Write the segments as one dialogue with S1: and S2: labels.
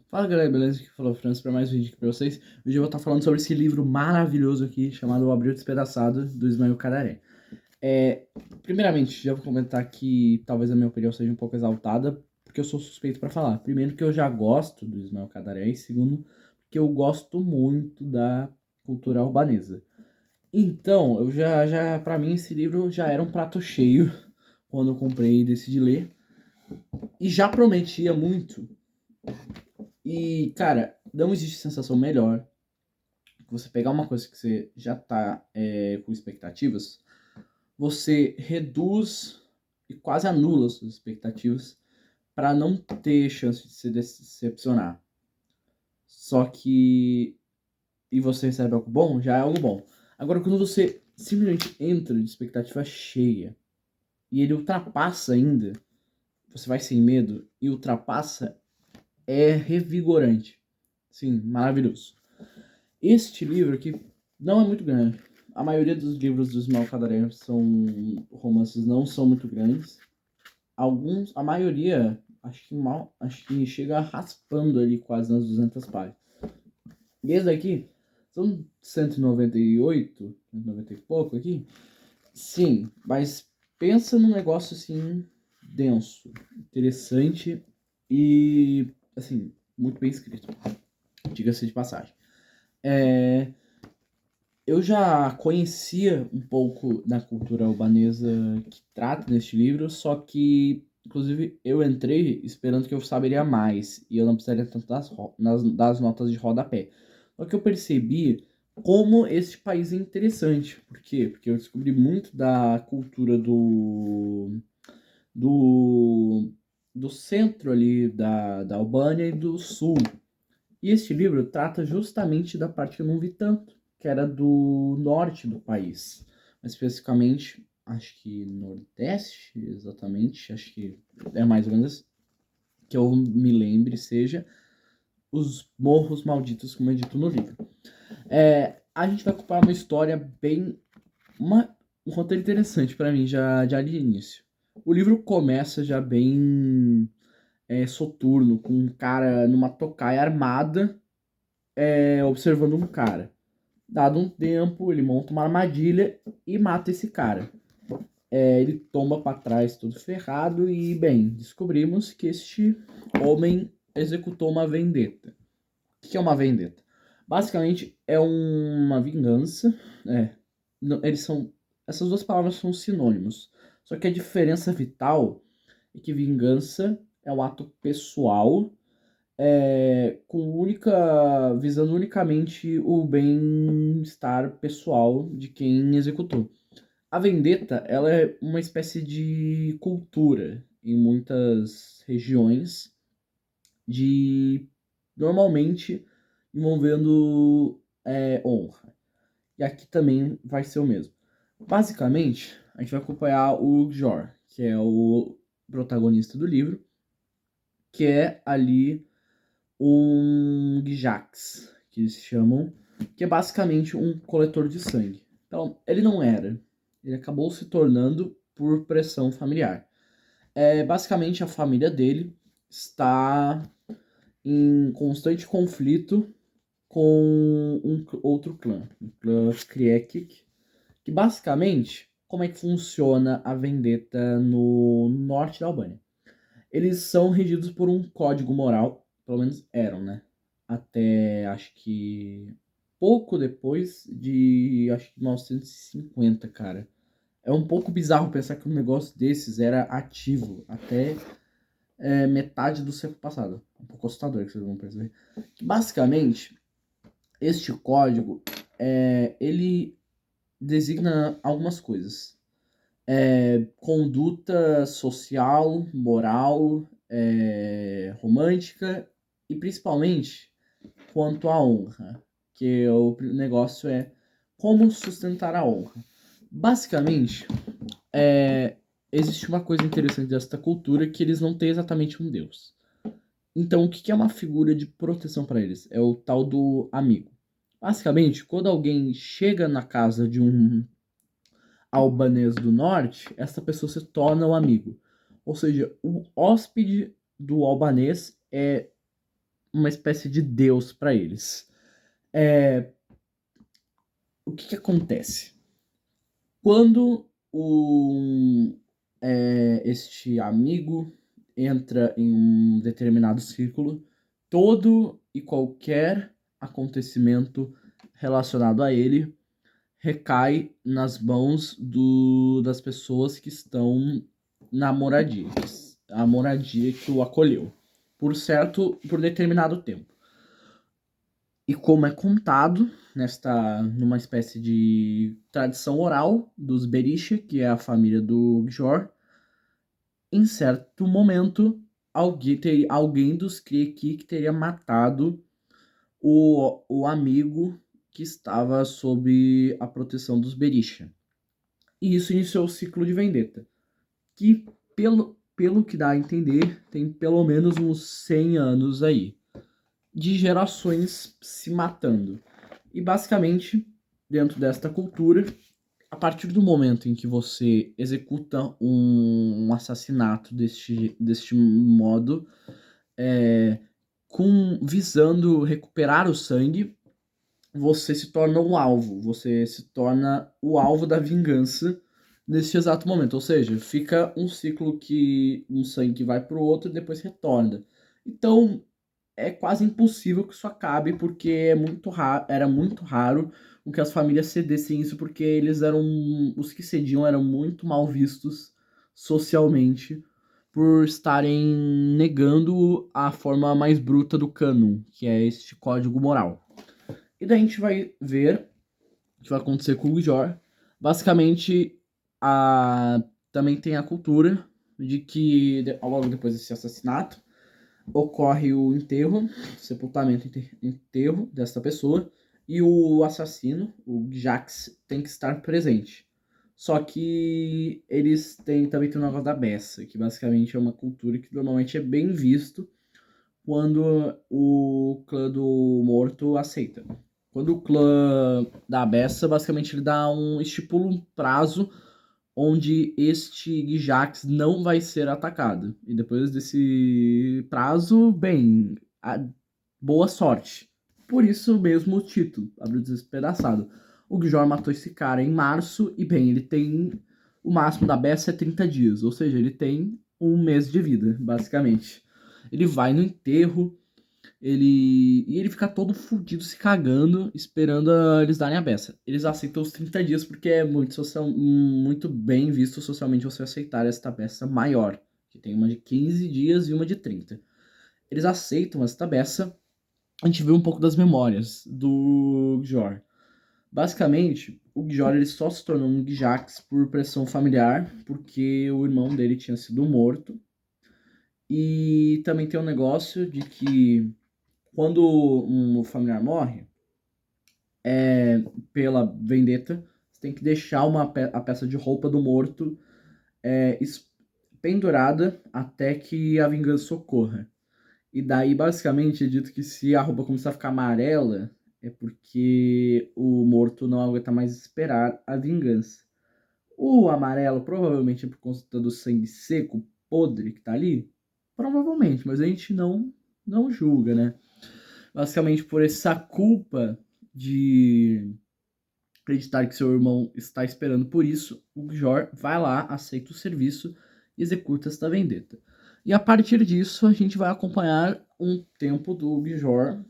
S1: Fala galera, beleza? Aqui falou França para mais um vídeo aqui pra vocês. Hoje eu vou estar falando sobre esse livro maravilhoso aqui, chamado O Abril Despedaçado, do Ismael Cadaré. Primeiramente, já vou comentar que talvez a minha opinião seja um pouco exaltada, porque eu sou suspeito para falar. Primeiro, que eu já gosto do Ismael Cadaré, e segundo, que eu gosto muito da cultura albanesa. Então, para mim, esse livro já era um prato cheio quando eu comprei e decidi ler, e já prometia muito. E, cara, não existe sensação melhor que você pegar uma coisa que você já tá com expectativas, você reduz e quase anula suas expectativas para não ter chance de se decepcionar. Só que. E você recebe algo bom, já é algo bom. Agora, quando você simplesmente entra de expectativa cheia e ele ultrapassa ainda, você vai sem medo e ultrapassa, é revigorante. Sim, maravilhoso. Este livro aqui não é muito grande. A maioria dos livros dos Malcadaren são romances, não são muito grandes. Alguns, a maioria, acho que chega raspando ali quase nas 200 páginas. E esse daqui são 198, 190 e pouco aqui. Sim, mas pensa num negócio assim denso, interessante e assim, muito bem escrito. Diga-se de passagem. É, Eu já conhecia um pouco da cultura albanesa que trata neste livro, só que, inclusive, eu entrei esperando que eu saberia mais e eu não precisaria tanto das notas de rodapé. Só que eu percebi como este país é interessante. Por quê? Porque eu descobri muito da cultura do, do centro ali da Albânia e do sul. E este livro trata justamente da parte que eu não vi tanto, que era do norte do país. Mais especificamente, acho que nordeste, exatamente, acho que é mais ou menos que eu me lembre, seja os Morros Malditos, como é dito no livro. A gente vai ocupar uma história um roteiro interessante para mim, já de início. O livro começa já bem soturno, com um cara numa tocaia armada observando um cara. Dado um tempo, ele monta uma armadilha e mata esse cara. Ele tomba para trás todo ferrado e, bem, descobrimos que este homem executou uma vendetta. O que é uma vendetta? Basicamente é uma vingança. É, eles são. Essas duas palavras são sinônimos. Só que a diferença vital é que vingança é um ato pessoal visando unicamente o bem-estar pessoal de quem executou. A vendetta, ela é uma espécie de cultura em muitas regiões, de normalmente envolvendo honra. E aqui também vai ser o mesmo. Basicamente, a gente vai acompanhar o Jor, que é o protagonista do livro, que é ali um Gijax, que eles chamam, que é basicamente um coletor de sangue. Então, ele não era. Ele acabou se tornando por pressão familiar. Basicamente, a família dele está em constante conflito com um outro clã, o clã Kriekik, que basicamente, como é que funciona a vendetta no norte da Albânia? Eles são regidos por um código moral, pelo menos eram, né? Até acho que pouco depois de acho que 1950, cara. É um pouco bizarro pensar que um negócio desses era ativo até metade do século passado. Um pouco assustador que vocês vão perceber. Que basicamente, este código ele designa algumas coisas. Conduta social, moral, romântica e principalmente quanto à honra, que o negócio é como sustentar a honra. Basicamente, existe uma coisa interessante desta cultura que eles não têm exatamente um deus. Então, o que é uma figura de proteção para eles? É o tal do amigo. Basicamente, quando alguém chega na casa de um albanês do norte, essa pessoa se torna um amigo. Ou seja, o hóspede do albanês é uma espécie de deus para eles. O que acontece? Quando este amigo entra em um determinado círculo, todo e qualquer acontecimento relacionado a ele recai nas mãos das pessoas que estão na moradia, a moradia que o acolheu, por determinado tempo. E como é contado numa espécie de tradição oral dos Berisha, que é a família do Gjor, em certo momento alguém dos Krieki que teria matado o amigo que estava sob a proteção dos Berisha. E isso iniciou o ciclo de vendetta, que pelo que dá a entender, tem pelo menos uns 100 anos aí, de gerações se matando. E basicamente, dentro desta cultura, a partir do momento em que você executa um assassinato deste modo, visando recuperar o sangue, você se torna um alvo, você se torna o alvo da vingança nesse exato momento. Ou seja, fica um ciclo que um sangue vai para o outro e depois retorna. Então, é quase impossível que isso acabe, porque era muito raro o que as famílias cedessem isso, porque os que cediam eram muito mal vistos socialmente por estarem negando a forma mais bruta do cânon, que é este código moral. E daí a gente vai ver o que vai acontecer com o Gjor. Basicamente, também tem a cultura de que logo depois desse assassinato ocorre o sepultamento e enterro dessa pessoa, e o assassino, o Jax, tem que estar presente. Só que eles também tem o negócio da beça, que basicamente é uma cultura que normalmente é bem visto quando o clã do morto aceita. Quando o clã da beça, basicamente ele estipula um prazo onde este Jax não vai ser atacado. E depois desse prazo, bem, boa sorte. Por isso mesmo o título, Abril Despedaçado. O Gjor matou esse cara em março e, bem, ele tem... O máximo da beça é 30 dias, ou seja, ele tem um mês de vida, basicamente. Ele vai no enterro, ele fica todo fudido, se cagando, esperando eles darem a beça. Eles aceitam os 30 dias porque é muito bem visto socialmente você aceitar esta beça maior, que tem uma de 15 dias e uma de 30. Eles aceitam esta beça. A gente vê um pouco das memórias do Gjor. Basicamente, o Gjor ele só se tornou um Gjax por pressão familiar, porque o irmão dele tinha sido morto. E também tem um negócio de que quando um familiar morre, pela vendetta, você tem que deixar a peça de roupa do morto pendurada até que a vingança ocorra. E daí, basicamente, é dito que se a roupa começar a ficar amarela, é porque o morto não aguenta mais esperar a vingança. O amarelo provavelmente é por conta do sangue seco, podre que tá ali. Provavelmente, mas a gente não julga, né? Basicamente por essa culpa de acreditar que seu irmão está esperando por isso, o Gjor vai lá, aceita o serviço e executa esta vendetta. E a partir disso, a gente vai acompanhar um tempo do Gjor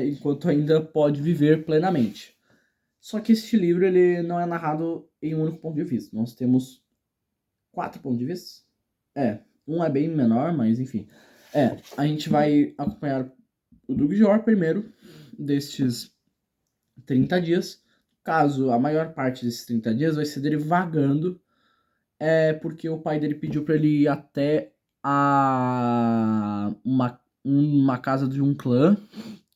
S1: enquanto ainda pode viver plenamente. Só que este livro ele não é narrado em um único ponto de vista. Nós temos 4 pontos de vista. Um é bem menor, mas enfim. A gente vai acompanhar o do Gjor primeiro, destes 30 dias. Caso a maior parte desses 30 dias vai ser dele vagando, porque o pai dele pediu para ele ir até uma casa de um clã,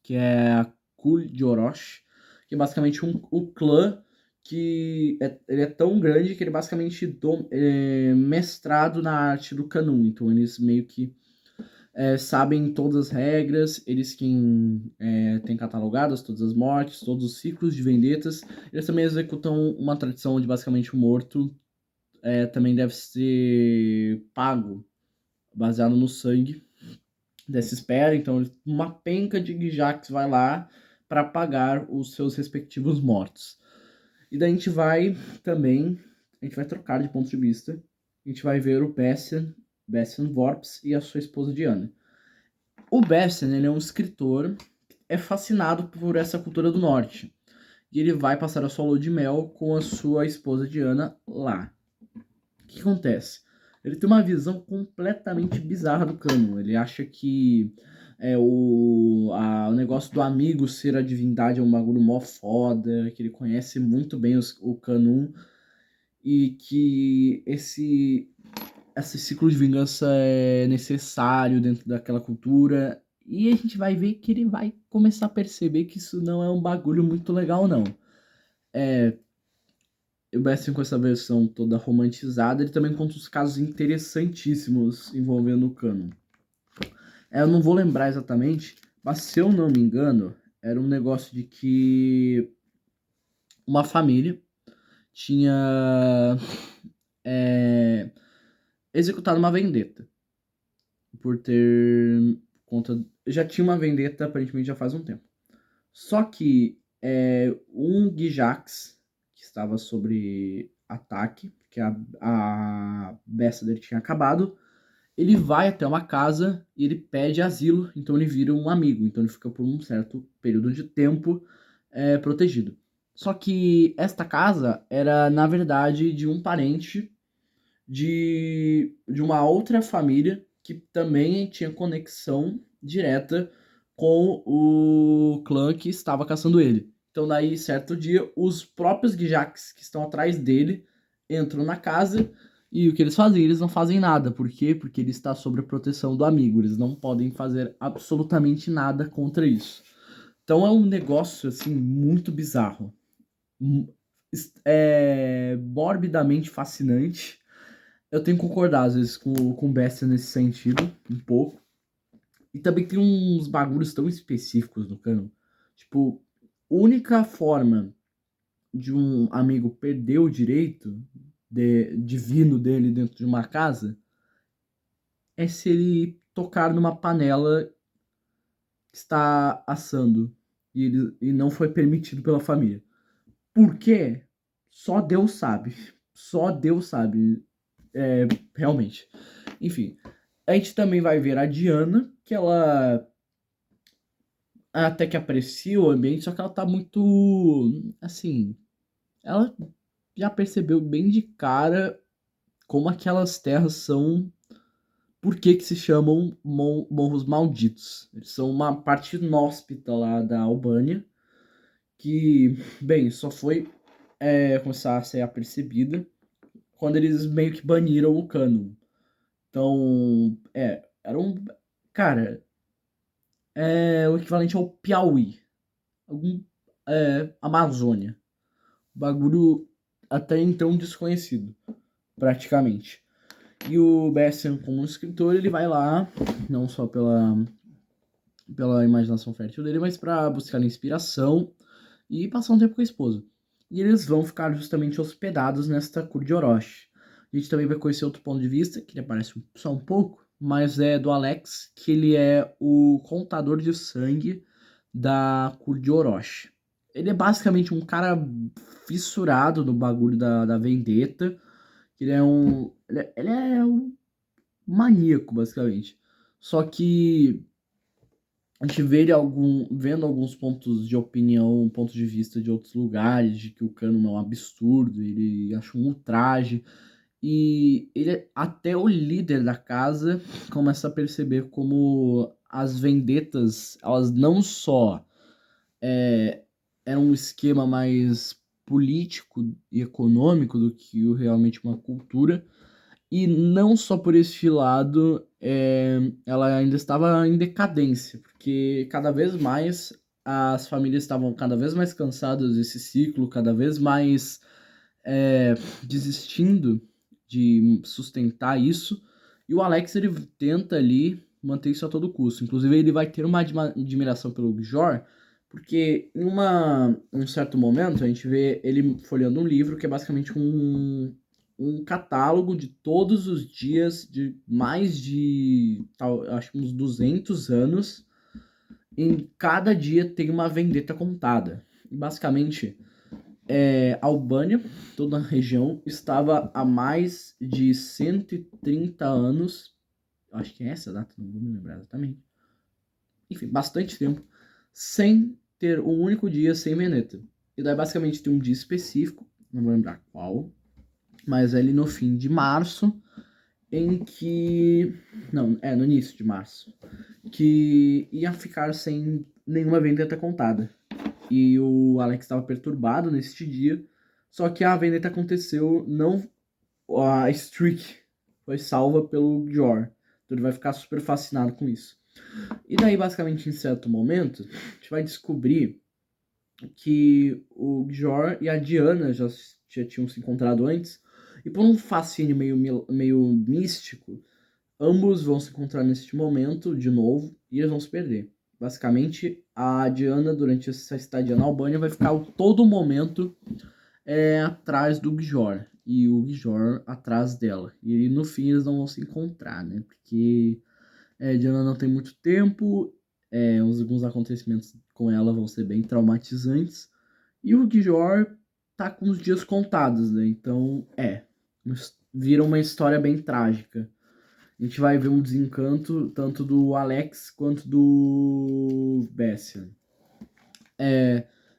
S1: que é a Kuljorosh, que é basicamente o clã que ele é tão grande que ele basicamente é mestrado na arte do Kanun. Então eles meio que sabem todas as regras, eles quem têm catalogadas todas as mortes, todos os ciclos de vendetas. Eles também executam uma tradição onde basicamente o morto também deve ser pago, baseado no sangue dessa espera. Então, uma penca de Gijax vai lá para pagar os seus respectivos mortos. E daí a gente vai também, a gente vai trocar de ponto de vista. A gente vai ver o Bastian Vorps e a sua esposa Diana. O Bastian, ele é um escritor, é fascinado por essa cultura do norte. E ele vai passar a sua lua de mel com a sua esposa Diana lá. O que acontece? Ele tem uma visão completamente bizarra do Cânon. Ele acha que o negócio do amigo ser a divindade é um bagulho mó foda, que ele conhece muito bem o Cânon e que esse ciclo de vingança é necessário dentro daquela cultura. E a gente vai ver que ele vai começar a perceber que isso não é um bagulho muito legal, não. O Bastian, com essa versão toda romantizada, ele também conta uns casos interessantíssimos envolvendo o Cânon. Eu não vou lembrar exatamente, mas se eu não me engano, era um negócio de que uma família tinha executado uma vendetta por ter conta. Já tinha uma vendetta aparentemente já faz um tempo. Só que um Gijax que estava sobre ataque, que a beça dele tinha acabado, ele vai até uma casa e ele pede asilo, então ele vira um amigo, então ele fica por um certo período de tempo protegido. Só que esta casa era, na verdade, de um parente de uma outra família que também tinha conexão direta com o clã que estava caçando ele. Então daí, certo dia, os próprios Gijax que estão atrás dele entram na casa e o que eles fazem? Eles não fazem nada. Por quê? Porque ele está sob a proteção do amigo. Eles não podem fazer absolutamente nada contra isso. Então é um negócio, assim, muito bizarro. É morbidamente fascinante. Eu tenho que concordar, às vezes, com o Bestia nesse sentido, um pouco. E também tem uns bagulhos tão específicos no canon. Tipo, única forma de um amigo perder o direito divino dele dentro de uma casa é se ele tocar numa panela que está assando e não foi permitido pela família. Por quê? Só Deus sabe. Só Deus sabe. Realmente. Enfim. A gente também vai ver a Diana, que ela até que aprecia o ambiente, só que ela tá muito, assim, ela já percebeu bem de cara como aquelas terras são, por que se chamam Morros Malditos. Eles são uma parte inóspita lá da Albânia, que, bem, só foi começar a ser apercebida quando eles meio que baniram o Cânon. Então, era um... Cara, o equivalente ao Piauí. Amazônia. Bagulho até então desconhecido, praticamente. E o Bastian, como escritor, ele vai lá, não só pela imaginação fértil dele, mas para buscar inspiração e passar um tempo com a esposa. E eles vão ficar justamente hospedados nesta cor de Orochi. A gente também vai conhecer outro ponto de vista, que ele aparece só um pouco, mas é do Alex, que ele é o contador de sangue da cor de Orochi. Ele é basicamente um cara fissurado no bagulho da vendetta. Ele é um maníaco, basicamente. Só que a gente vê ele vendo alguns pontos de opinião, pontos de vista de outros lugares, de que o Cânon é um absurdo, ele acha um ultraje. E ele, até o líder da casa, começa a perceber como as vendetas, elas não só eram um esquema mais político e econômico do que realmente uma cultura. E não só por este lado, ela ainda estava em decadência, porque cada vez mais as famílias estavam cada vez mais cansadas desse ciclo, cada vez mais desistindo de sustentar isso. E o Alex, ele tenta ali manter isso a todo custo. Inclusive, ele vai ter uma admiração pelo Jor, porque em um certo momento a gente vê ele folheando um livro que é basicamente um catálogo de todos os dias de mais de, acho que uns 200 anos. Em cada dia tem uma vendetta contada. Basicamente, Albânia, toda a região, estava há mais de 130 anos, acho que é essa a data, não vou me lembrar exatamente, enfim, bastante tempo, sem ter um único dia sem vendetta. E daí basicamente tem um dia específico, não vou lembrar qual, mas é ali no fim de março, em que... Não, no início de março, que ia ficar sem nenhuma vendetta contada. E o Alex estava perturbado neste dia, só que a vendetta aconteceu, não a streak foi salva pelo Jor. Então ele vai ficar super fascinado com isso. E daí, basicamente, em certo momento, a gente vai descobrir que o Jor e a Diana já tinham se encontrado antes, e por um fascínio meio místico, ambos vão se encontrar neste momento de novo e eles vão se perder. Basicamente, a Diana, durante essa estadia na Albânia, vai ficar todo momento atrás do Gjor. E o Gjor atrás dela. E no fim eles não vão se encontrar, né? Porque a Diana não tem muito tempo, alguns acontecimentos com ela vão ser bem traumatizantes. E o Gjor tá com os dias contados, né? Então, vira uma história bem trágica. A gente vai ver um desencanto tanto do Alex quanto do Bastian.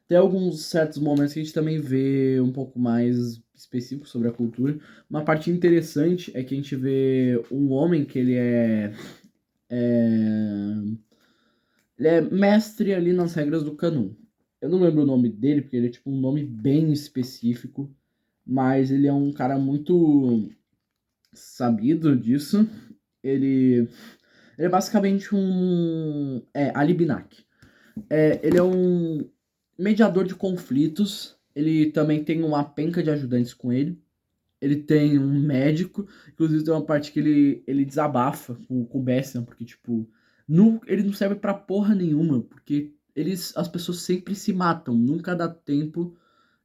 S1: Tem alguns certos momentos que a gente também vê um pouco mais específico sobre a cultura. Uma parte interessante é que a gente vê um homem que ele é mestre ali nas regras do Kanun. Eu não lembro o nome dele, porque ele é tipo um nome bem específico, mas ele é um cara muito sabido disso. Ele é basicamente um Alibinak. Ele é um mediador de conflitos. Ele também tem uma penca de ajudantes com ele. Ele tem um médico. Inclusive tem uma parte que ele desabafa com o Bessian, porque, tipo, ele não serve pra porra nenhuma. Porque as pessoas sempre se matam. Nunca dá tempo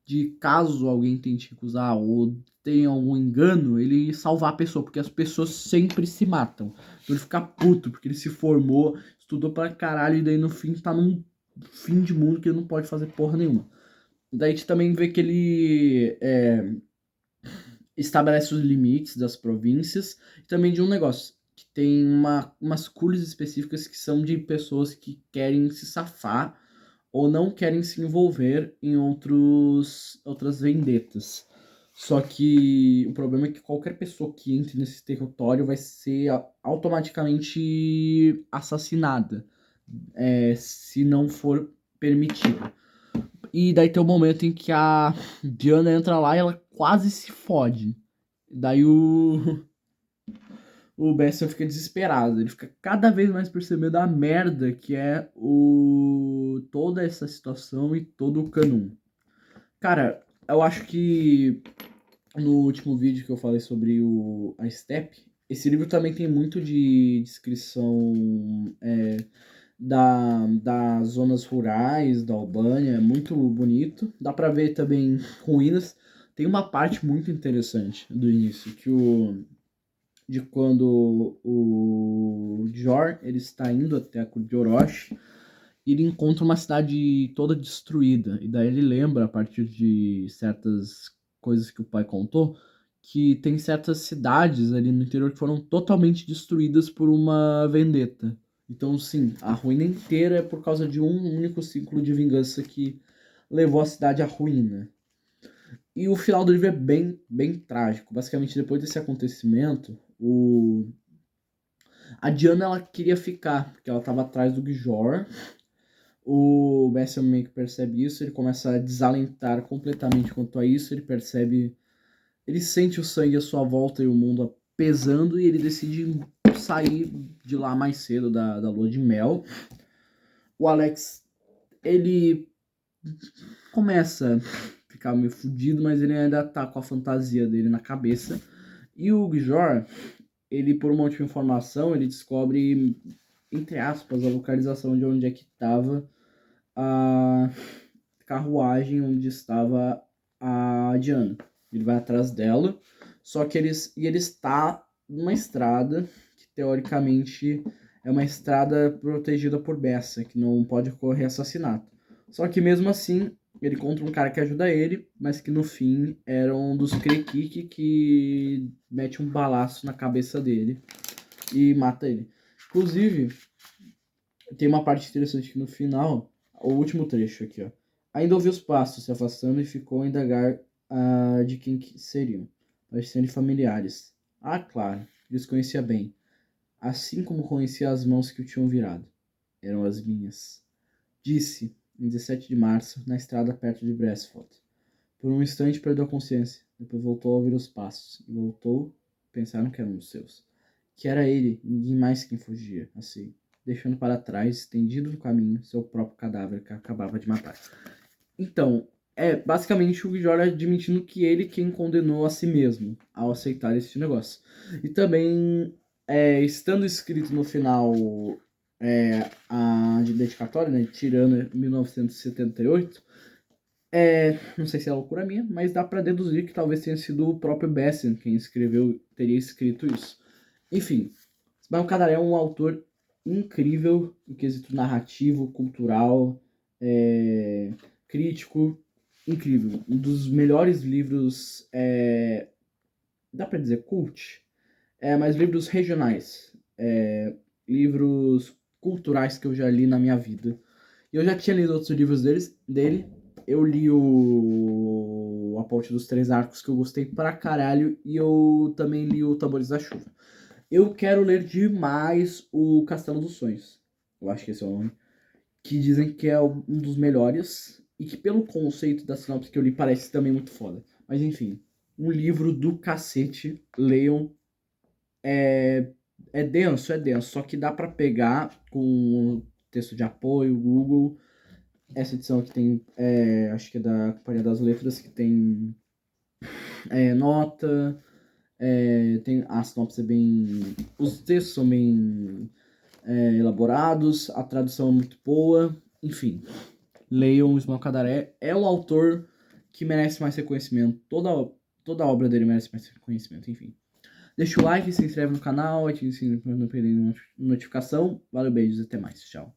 S1: de, caso alguém tente recusar ou tenha algum engano, ele salvar a pessoa, porque as pessoas sempre se matam. Então ele fica puto, porque ele se formou, estudou pra caralho, e daí no fim tá num fim de mundo que ele não pode fazer porra nenhuma. Daí a gente também vê que ele estabelece os limites das províncias e também de um negócio, que tem umas cores específicas que são de pessoas que querem se safar ou não querem se envolver em outras vendetas. Só que o problema é que qualquer pessoa que entre nesse território vai ser automaticamente assassinada, se não for permitido. E daí tem o momento em que a Diana entra lá e ela quase se fode. Daí o Bestial fica desesperado. Ele fica cada vez mais percebendo a merda que é toda essa situação e todo o Kanun. Cara, eu acho que no último vídeo que eu falei sobre a Steppe, esse livro também tem muito de descrição das zonas rurais da Albânia, é muito bonito. Dá pra ver também ruínas. Tem uma parte muito interessante do início, de quando o Jor ele está indo até a Cor de Orochi, ele encontra uma cidade toda destruída. E daí ele lembra, a partir de certas coisas que o pai contou, que tem certas cidades ali no interior que foram totalmente destruídas por uma vendetta. Então, sim, a ruína inteira é por causa de um único ciclo de vingança que levou a cidade à ruína. E o final do livro é bem, bem trágico. Basicamente, depois desse acontecimento, a Diana ela queria ficar, porque ela estava atrás do Gjor. O Bessian meio que percebe isso, ele começa a desalentar completamente quanto a isso, ele sente o sangue à sua volta e o mundo pesando, e ele decide sair de lá mais cedo da lua de mel. O Alex, ele começa a ficar meio fudido, mas ele ainda tá com a fantasia dele na cabeça. E o Gjor, ele, por uma última informação, ele descobre, entre aspas, a localização de onde é que estava a carruagem onde estava a Diana. Ele vai atrás dela, Só que ele está numa estrada que, teoricamente, é uma estrada protegida por beça, que não pode ocorrer assassinato. Só que, mesmo assim, ele encontra um cara que ajuda ele, mas que, no fim, era um dos Krekik que mete um balaço na cabeça dele e mata ele. Inclusive, tem uma parte interessante aqui no final, o último trecho aqui, ó. Ainda ouviu os passos se afastando e ficou a indagar de quem que seriam, parecendo familiares. Ah, claro, eles conhecia bem, assim como conhecia as mãos que o tinham virado. Eram as minhas. Disse, em 17 de março, na estrada perto de Brasford. Por um instante perdeu a consciência, depois voltou a ouvir os passos, e voltou, pensaram que eram os seus. Que era ele, ninguém mais quem fugia, assim, deixando para trás, estendido no caminho, seu próprio cadáver que acabava de matar. Então, basicamente o Jorah admitindo que ele quem condenou a si mesmo ao aceitar esse negócio. E também, estando escrito no final a de dedicatória, né, tirando 1978, não sei se é loucura minha, mas dá pra deduzir que talvez tenha sido o próprio Besson quem escreveu, teria escrito isso. Enfim, Ismael Cadaré é um autor incrível em quesito narrativo, cultural, crítico, incrível. Um dos melhores livros, dá pra dizer cult? Mas livros regionais, livros culturais que eu já li na minha vida. Eu já tinha lido outros livros dele. Eu li A Ponte dos Três Arcos, que eu gostei pra caralho, e eu também li o Tambores da Chuva. Eu quero ler demais o Castelo dos Sonhos. Eu acho que esse é o nome. Que dizem que é um dos melhores. E que pelo conceito da sinopse que eu li parece também muito foda. Mas enfim, um livro do cacete. Leiam. É denso, é denso. Só que dá pra pegar com texto de apoio, Google. Essa edição aqui tem, acho que é da Companhia das Letras, que tem nota. Tem a sinopse bem. Os textos são bem elaborados, a tradução é muito boa, enfim. Leiam o Ismael Cadaré. É um autor que merece mais reconhecimento. Toda a obra dele merece mais reconhecimento, enfim. Deixa o like, se inscreve no canal, ative o sininho para não perder nenhuma notificação. Valeu, beijos, até mais. Tchau.